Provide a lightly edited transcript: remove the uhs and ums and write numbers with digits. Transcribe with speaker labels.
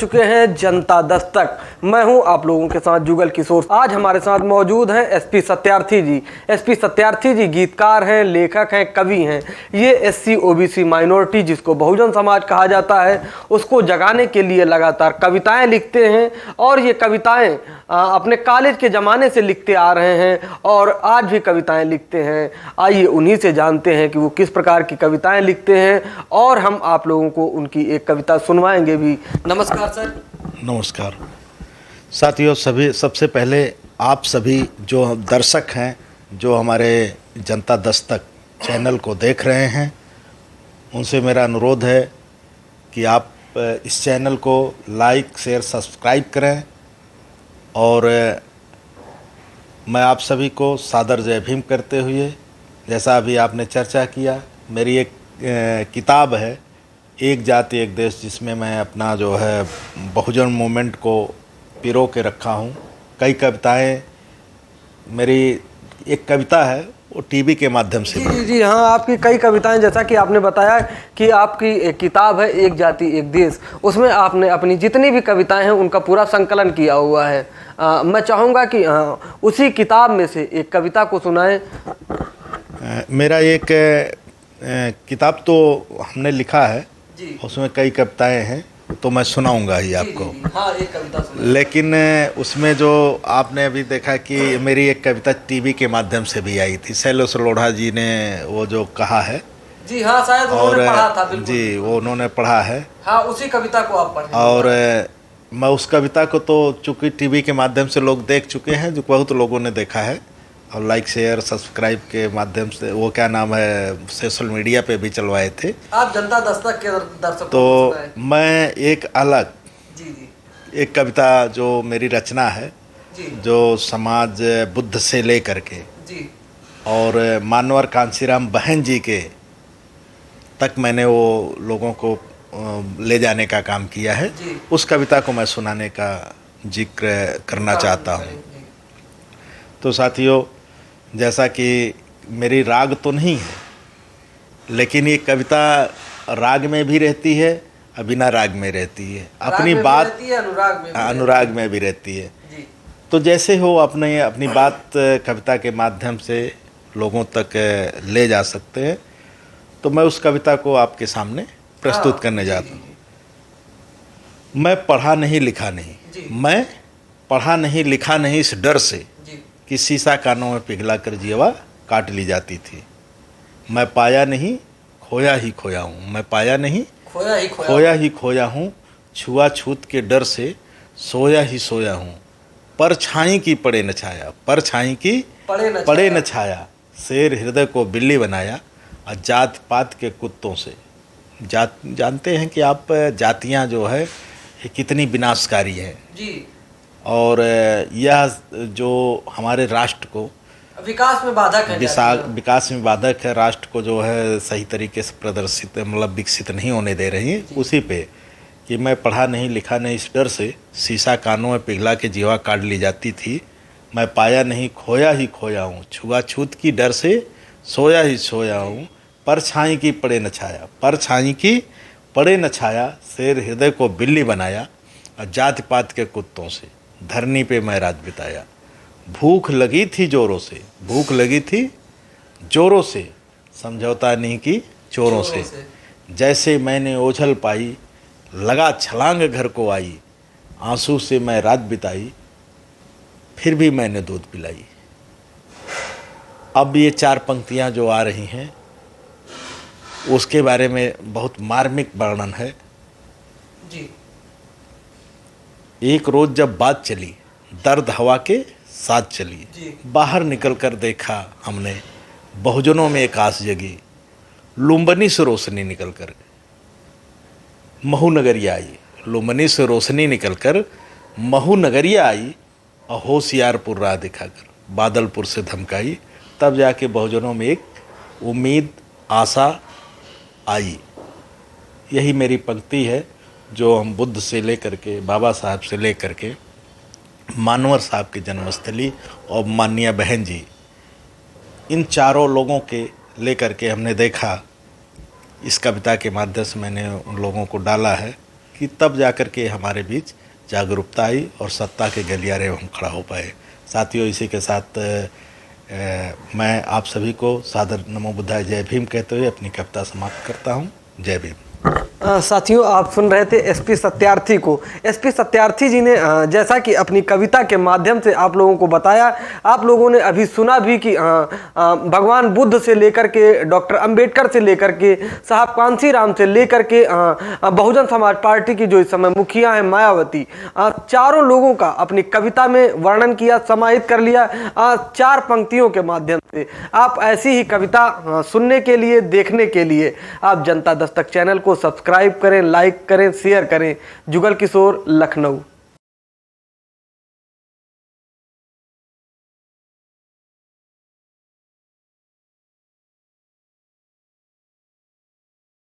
Speaker 1: चुके हैं जनता दस्तक। मैं हूं आप लोगों के साथ जुगल किशोर। आज हमारे साथ मौजूद हैं एसपी सत्यार्थी जी। एसपी सत्यार्थी जी गीतकार हैं, लेखक हैं, कवि हैं। ये एससी ओबीसी माइनॉरिटी जिसको बहुजन समाज कहा जाता है उसको जगाने के लिए लगातार कविताएं लिखते हैं और ये कविताएं अपने कॉलेज के ज़माने से लिखते आ रहे हैं और आज भी कविताएं लिखते हैं। आइए उन्हीं से जानते हैं कि वो किस प्रकार की कविताएं लिखते हैं और हम आप लोगों को उनकी एक कविता सुनवाएंगे भी। नमस्कार सर।
Speaker 2: नमस्कार साथियों। सबसे पहले आप सभी जो दर्शक हैं, जो हमारे जनता दस्तक चैनल को देख रहे हैं, उनसे मेरा अनुरोध है कि आप इस चैनल को लाइक शेयर सब्सक्राइब करें और मैं आप सभी को सादर जय भीम करते हुए, जैसा अभी आपने चर्चा किया, मेरी एक किताब है एक जाति एक देश, जिसमें मैं अपना जो है बहुजन मूवमेंट को पिरो के रखा हूँ। कई कविताएं, मेरी एक कविता है वो टीवी के माध्यम से
Speaker 1: जी हाँ, आपकी कई कविताएं, जैसा कि आपने बताया कि आपकी एक किताब है एक जाति एक देश, उसमें आपने अपनी जितनी भी कविताएं हैं उनका पूरा संकलन किया हुआ है। मैं चाहूँगा कि उसी किताब में से एक कविता को सुनाएं।
Speaker 2: मेरा एक किताब तो हमने लिखा है, उसमें कई कविताएं हैं, तो मैं सुनाऊंगा ही आपको।
Speaker 1: हाँ, एक कविता
Speaker 2: लेकिन उसमें जो आपने अभी देखा कि मेरी एक कविता टीवी के माध्यम से भी आई थी, शैलेश लोढ़ा जी ने वो जो कहा है।
Speaker 1: जी हाँ, शायद उन्होंने पढ़ा था। बिल्कुल
Speaker 2: जी, वो उन्होंने पढ़ा है।
Speaker 1: हाँ, उसी कविता को आप पढ़ें।
Speaker 2: और मैं उस कविता को तो चूँकि टीवी के माध्यम से लोग देख चुके हैं, जो बहुत लोगों ने देखा है और लाइक शेयर सब्सक्राइब के माध्यम से, वो क्या नाम है, सोशल मीडिया पे भी चलवाए थे।
Speaker 1: आप जनता दस्तक के दर्शकों
Speaker 2: तो मैं एक अलग
Speaker 1: जी
Speaker 2: एक कविता जो मेरी रचना है, जो समाज बुद्ध से ले करके
Speaker 1: जी
Speaker 2: और मानवर कांसीराम बहन जी के तक मैंने वो लोगों को ले जाने का काम किया है। उस कविता को मैं सुनाने का जिक्र करना चाहता हूँ। तो साथियों, जैसा कि मेरी राग तो नहीं है, लेकिन ये कविता राग में भी रहती है और बिना राग में रहती है। अपनी बात अनुराग में भी रहती है। तो जैसे हो अपनी बात कविता के माध्यम से लोगों तक ले जा सकते हैं। तो मैं उस कविता को आपके सामने प्रस्तुत करने जाता हूँ। मैं पढ़ा नहीं लिखा नहीं, मैं पढ़ा नहीं लिखा नहीं इस डर से कि शीशा कानों में पिघला कर जीवा काट ली जाती थी। मैं पाया नहीं खोया ही खोया हूँ, मैं पाया नहीं खोया ही खोया हूँ, छुआछूत के डर से सोया ही सोया हूँ। परछाई की पड़े न छाया, परछाई की पड़े न छाया, शेर हृदय को बिल्ली बनाया और जात पात के कुत्तों से। जानते हैं कि आप जातियाँ जो है ये कितनी विनाशकारी है जी। और यह जो हमारे राष्ट्र को विकास में बाधक है, विकास में बाधक है, राष्ट्र को जो है सही तरीके से प्रदर्शित मतलब विकसित नहीं होने दे रही है। उसी पे कि मैं पढ़ा नहीं लिखा नहीं इस डर से शीशा कानों में पिघला के जीवा काट ली जाती थी। मैं पाया नहीं खोया ही खोया हूँ, छुआछूत की डर से सोया ही सोया हूँ। परछाई की पड़े न छाया, परछाई की पड़े न छाया, शेर हृदय को बिल्ली बनाया और जात पात के कुत्तों से धरनी पे मैं रात बिताया। भूख लगी थी जोरों से, भूख लगी थी जोरों से, समझौता नहीं की चोरों से। जैसे मैंने ओझल पाई लगा छलांग घर को आई, आंसू से मैं रात बिताई फिर भी मैंने दूध पिलाई। अब ये चार पंक्तियां जो आ रही हैं उसके बारे में बहुत मार्मिक वर्णन है जी। एक रोज जब बात चली दर्द हवा के साथ चली, बाहर निकल कर देखा हमने बहुजनों में एक आस जगी। लुम्बनी से रोशनी निकल कर महू नगरिया आई, लुम्बनी से रोशनी निकल कर महू नगरिया आई और होशियारपुर राह दिखाकर बादलपुर से धमकाई। तब जाके बहुजनों में एक उम्मीद आशा आई। यही मेरी पंक्ति है जो हम बुद्ध से लेकर के बाबा साहब से लेकर के मानवर साहब की जन्मस्थली और माननीय बहन जी, इन चारों लोगों के लेकर के हमने देखा। इस कविता के माध्यम से मैंने उन लोगों को डाला है कि तब जाकर के हमारे बीच जागरूकता आई और सत्ता के गलियारे हम खड़ा हो पाए। साथियों, इसी के साथ मैं आप सभी को सादर नमो बुद्धाय जय भीम कहते हुए अपनी कविता समाप्त करता हूँ। जय भीम।
Speaker 1: साथियों, आप सुन रहे थे एसपी सत्यार्थी को। एसपी सत्यार्थी जी ने जैसा कि अपनी कविता के माध्यम से आप लोगों को बताया, आप लोगों ने अभी सुना भी कि भगवान बुद्ध से लेकर के डॉक्टर अंबेडकर से लेकर के साहब कांसीराम से लेकर के बहुजन समाज पार्टी की जो इस समय मुखिया है मायावती, चारों लोगों का अपनी कविता में वर्णन किया, समाहित कर लिया 4 पंक्तियों के माध्यम से। आप ऐसी ही कविता सुनने के लिए, देखने के लिए आप जनता दस्तक चैनल को सब्सक्राइब करें, लाइक करें, शेयर करें। जुगल किशोर, लखनऊ।